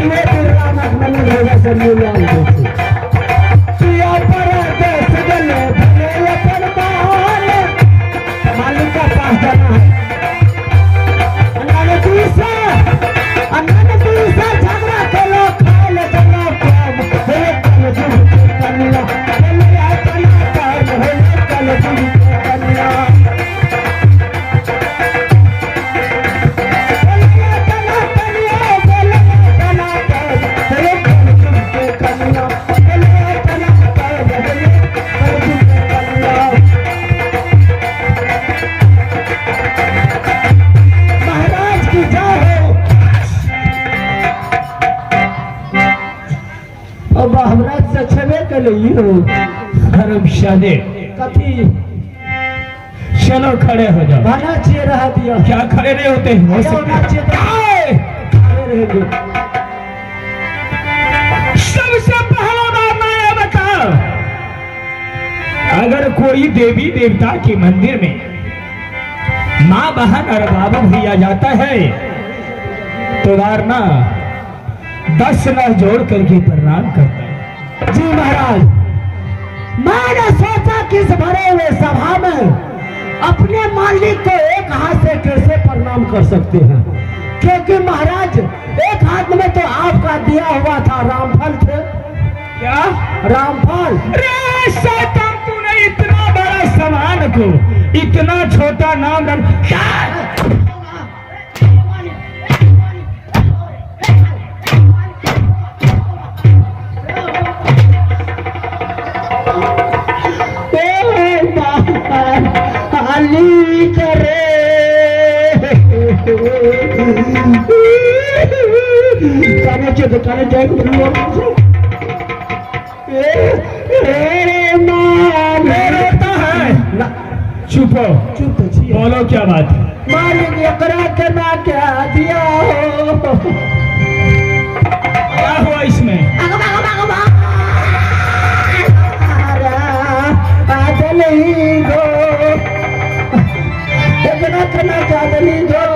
धीरे धीरे रामक मन होगा से मिलान देती पिया पर देश गले भले अपन मान मालिक का पास जाना है अनन दूसरा झगड़ा के लोग खा ले जला काम होले कल जुग कन्या बोले आ कन्या काम होले कल जुग कन्या धर्मशाले कथी चलो खड़े हो जाओ बना चाहिए रहा दिया क्या खड़े नहीं होते हो सकते सबसे पहला बात मैं ये बताओ अगर कोई देवी देवता के मंदिर में माँ बहन और बाबू भैया जाता है तो वारना 10 न जोड़ करके प्रणाम करता है। जी महाराज मैंने सोचा कि इस भरे हुए सभा में अपने मालिक को एक हाथ से कैसे प्रणाम कर सकते हैं क्योंकि महाराज एक हाथ में तो आपका दिया हुआ था रामफल थे क्या रामफल रे शैतान तूने इतना बड़ा सामान को इतना छोटा नाम क्या दुकाने जाए रोता है चुप चुप बोलो क्या बात है मालिक एकरा के ना क्या दिया हो क्या हुआ इसमें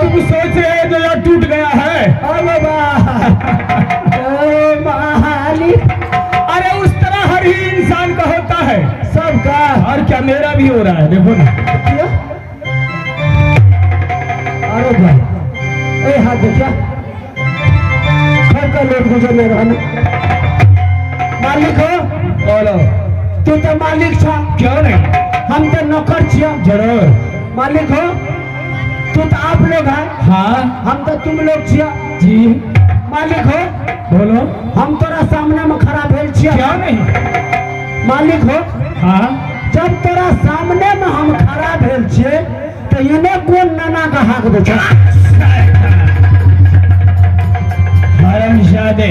तुम सोच रहे हो जो टूट गया है अरे उस तरह हर ही इंसान का होता है सबका और क्या मेरा भी हो रहा है देखो ना क्या अरे भाई ए हाथ देखा घर का लोग गुजरने रहना मालिक हो बोलो तू तो मालिक था क्यों नहीं हम तो नौकर छिया जरूर मालिक हो तू तो आप लोग है हाँ हम तो तुम लोग छिया जी मालिक हो बोलो हम तोरा सामने में खड़ा भेल छिया क्यों नहीं मालिक हो हाँ जब तोरा सामने में हम खड़ा भेल छिए तो इन्हें कौन नाना का हक दे छ हरामजादे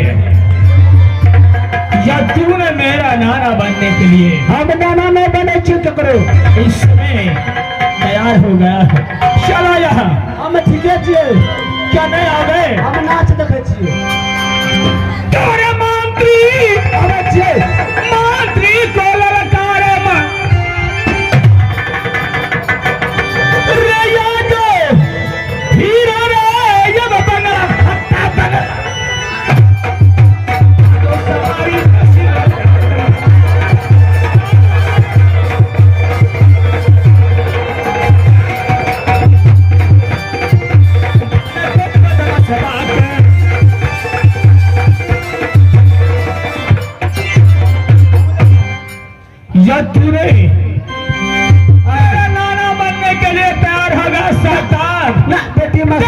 या तूने मेरा नाना बनने के लिए हम नाना नहीं बने छी ककरो इस समय तैयार हो गया है चलो यहाँ हम ठीके छिए क्या नहीं आ गए हम नाच देखे छिए तोरे मंत्री हम छिए मंत्री को ललकारे रे यादो हीरो रे ये बंगला खट्टा बंगला तो सवारी तूने नाना बनने के लिए तैयार होगा शैतान ना बेटी मत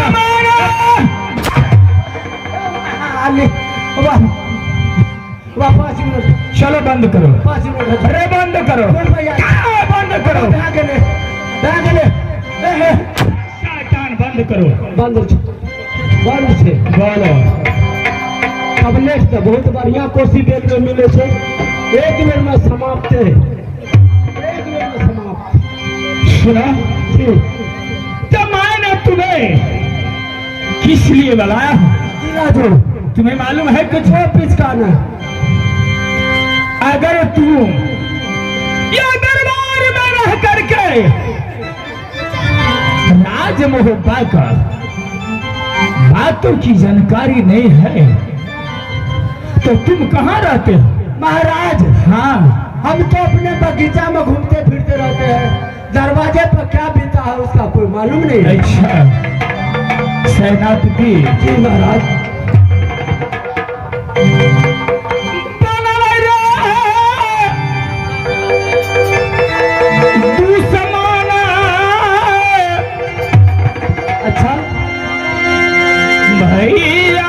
वाह 5 मिनट चलो बंद करो 5 मिनट अरे बंद करो बंद करो शैतान बंद करो बंद छे बोलो कबलेट तो बहुत बढ़िया कोसी देख में मिले छे एक बेर में समाप्त है एक बेर में समाप्त सुना जी तो मैंने तुम्हें किस लिए बुलाया जो तुम्हें मालूम है कुछ वो पिचकाना अगर तुम या दरबार में रह करके राज मोहब्बा का बातों की जानकारी नहीं है तो तुम कहाँ रहते हो? महाराज हाँ, हम तो अपने बगीचा में घूमते फिरते रहते हैं। दरवाजे पर क्या बीता है उसका कोई मालूम नहीं है। अच्छा सेनापति जी महाराज। अच्छा भैया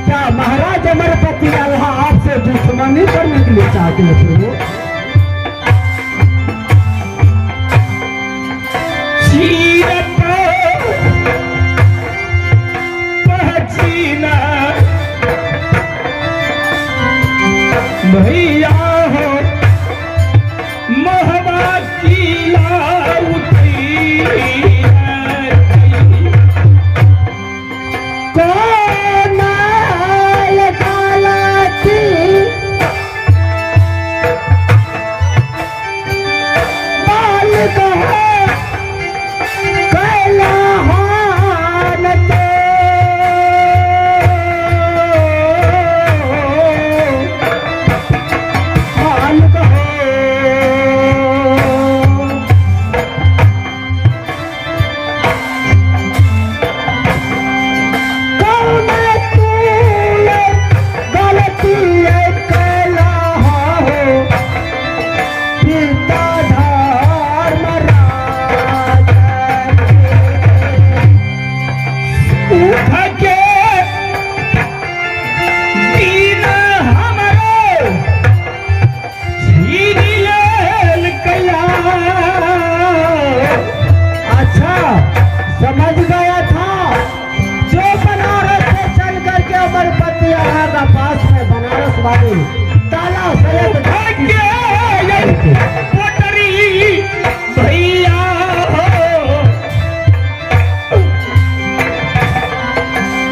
क्या महाराज अमरपति अल्लाह आपसे दुश्मनी करने के लिए चाहते हैं? फिर वो भैया हो मोहबा की लाउती कौन लगाती बाल कहो कैला हानते हाल कहो कौन तूने गलती कैला हो पिता धर्म राज उठ के दीन हमरो झील कया। अच्छा समझ गया था। जो बनारस से चल करके अमरपति आया पास में बनारस वाली ताला सैयद पोटरी भैया हो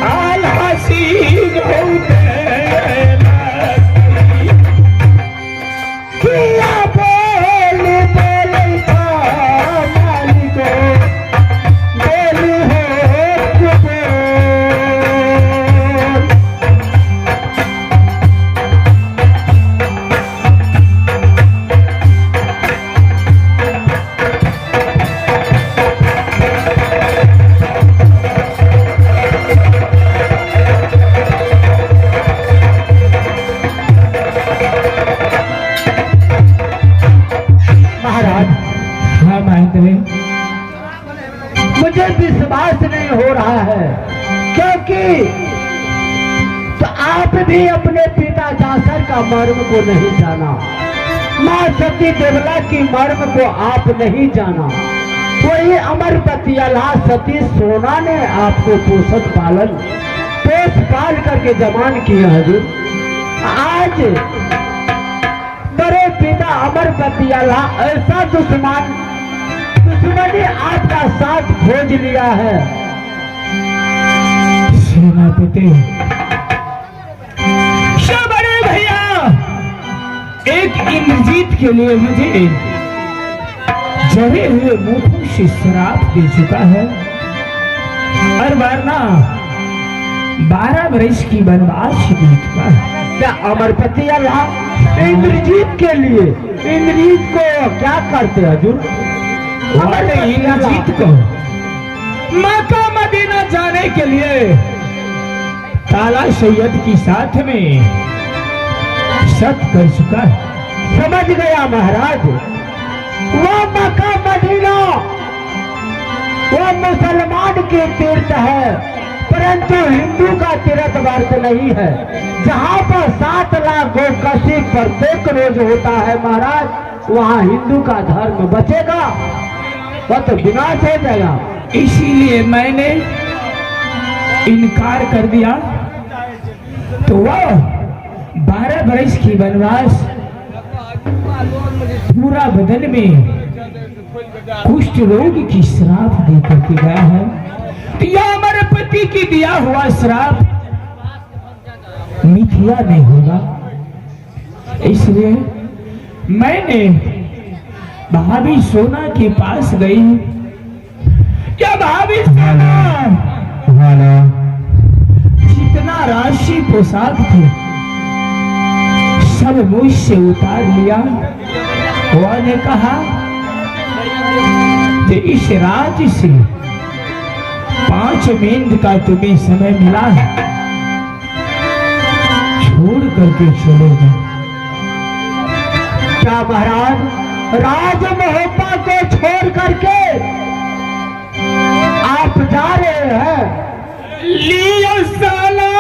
आलहसीन किया बोली बोली था मालिको बोली हो बोल। महाराज हाँ महेंद्र, मुझे विश्वास नहीं हो रहा है क्योंकि तो आप भी अपने पिता जासर का मर्म को नहीं जाना, माँ सती देवला की मर्म को आप नहीं जाना। वही अमरपति अल्लाह सती सोना ने आपको पोषण पालन पोष पाल करके जमान किया हजूर। आज बड़े पिता अमरपति अल्लाह ऐसा दुश्मनी आपका साथ खोज लिया है। सेनापति बड़े भैया एक इंद्रजीत के लिए मुझे जले हुए मुखों से श्राप दे चुका है और वरना 12 वर्ष की वनवास दे चुका है। क्या अमरपति अल्लाह इंद्रजीत के लिए इंद्रजीत को क्या करते हजूर? इंद्रजीत को मक्का मदीना जाने के लिए ताला सैयद की साथ में शर्त कर चुका है। समझ गया महाराज। वो मक्का मदीना वो मुसलमान की तीर्थ है परंतु हिंदू का तीर्थ वर्ष नहीं है। जहाँ पर 7 लाख गोकशी प्रत्येक रोज होता है महाराज, वहाँ हिंदू का धर्म बचेगा, वह तो विनाश हो जाएगा। इसीलिए मैंने इनकार कर दिया। तो वह 12 वर्ष की वनवास पूरा बदन में कुष्ठ रोग की श्राप दे करके गया है। यह हमारे पति की दिया हुआ श्राप मिथ्या नहीं होगा। इसलिए मैंने भाभी सोना के पास गई भाभी जितना राशि पोशाक थे सब मुझसे उतार लिया। वह ने कहा कि इस राज्य से 5 मिनट का तुम्हें समय मिला है, छोड़ करके चले जाओ। क्या महाराज राज महोत्सव को छोड़ करके आप जा रहे हैं? लियो साला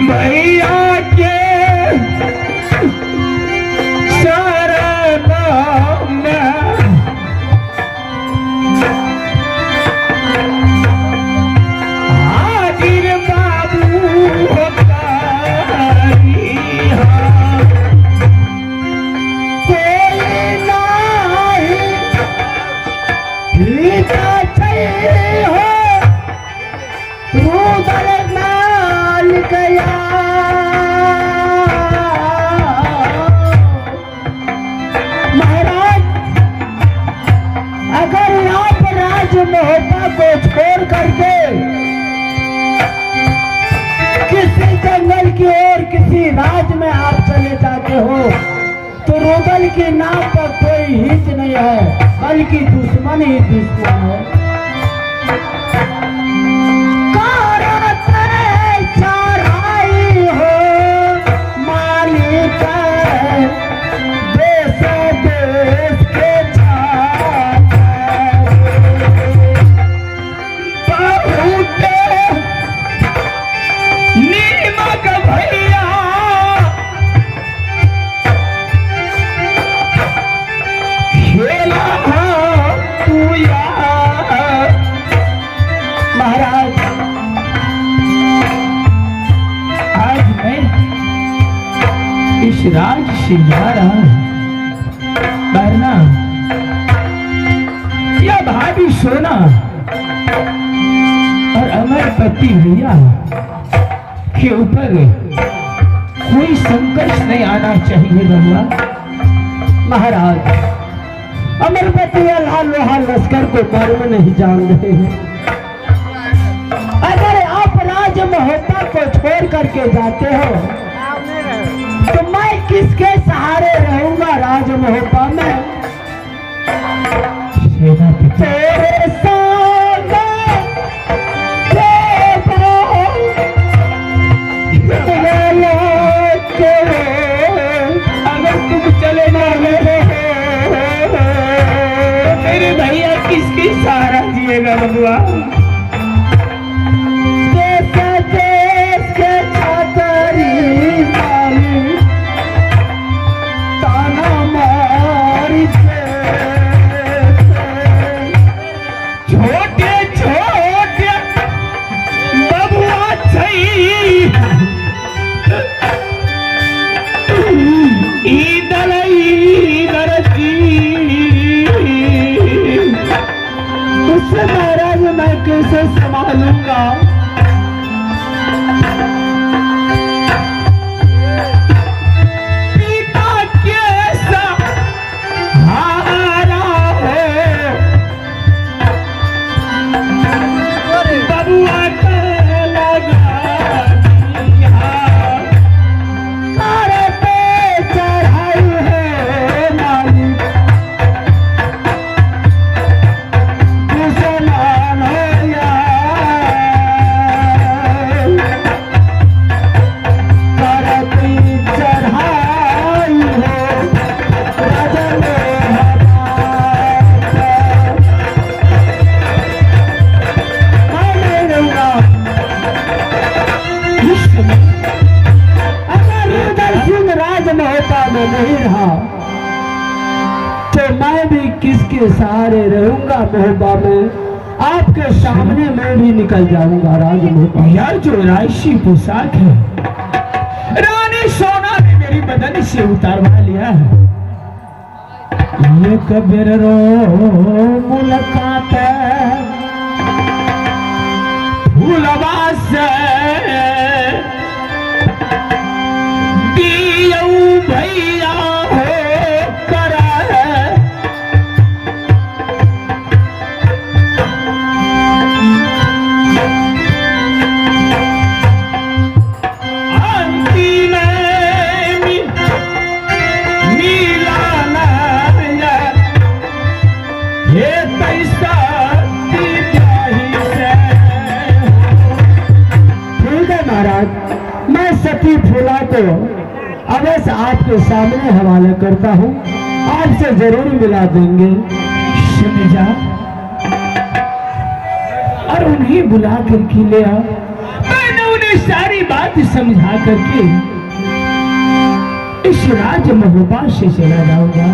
भैया के शरण में हाजिर बाबू कोई नहीं भीतर चाहिए हो रुदल नाल गया। महाराज अगर आप राज महोत्सव को छोड़ करके किसी जंगल की ओर किसी राज में आप चले जाते हो तो रुदल के नाम पर कोई हित नहीं है, बल्कि दुश्मन ही दुश्मन है। चढ़ाई हो मालिक देश देश के नीमक भैया खेला तू यार। महाराज आज मैं इस राज्य से जा रहा हूं, वरना यह भाभी सोना और अमरपति भैया के ऊपर कोई संकट नहीं आना चाहिए भगवान। महाराज अमरपति लाल लोहा लश्कर को मर्म नहीं जान रहे हैं। अगर आप राज महोत्सव को छोड़ करके जाते हो तो मैं किसके सहारे रहूंगा राज महोत्सव में? तेरे संग अगर तुम चले जाओगे मेरे भैया किसकी सहारा जिएगा भगवान? देश के छतरी माली ताना मारी छोटे छोटे बबुआ छई ईदल उससे महाराज मैं कैसे संभालूंगा? पिता कैसा हारा है बबुआ का लगा दिया। सारे पे चढ़ाई है मालिक दुश्मन हो यार। करती चढ़ाई है राजा मैं नहीं रहूंगा। अगर रुदल सिंह राज महोत्सव में नहीं रहा तो मैं भी किसके सहारे रहूंगा महोत्सव में? आपके सामने मैं भी निकल जाऊंगा राजमोहन। यार जो राशि पोशाक है रानी सोना ने मेरी बदन से उतारवा लिया है। ये कबीर रो मुलाकात फूलवा से दियो भैया हो कर अंतिम मिलाना ये पैसा ठीक है महाराज, मैं सती फूला को अवश्य आपके सामने हवाले करता हूँ, आपसे जरूर मिला देंगे। सुन जा और उन्हें बुला करके ले आ। मैंने उन्हें सारी बात समझा करके इस राज महबूबा से चला जाऊंगा।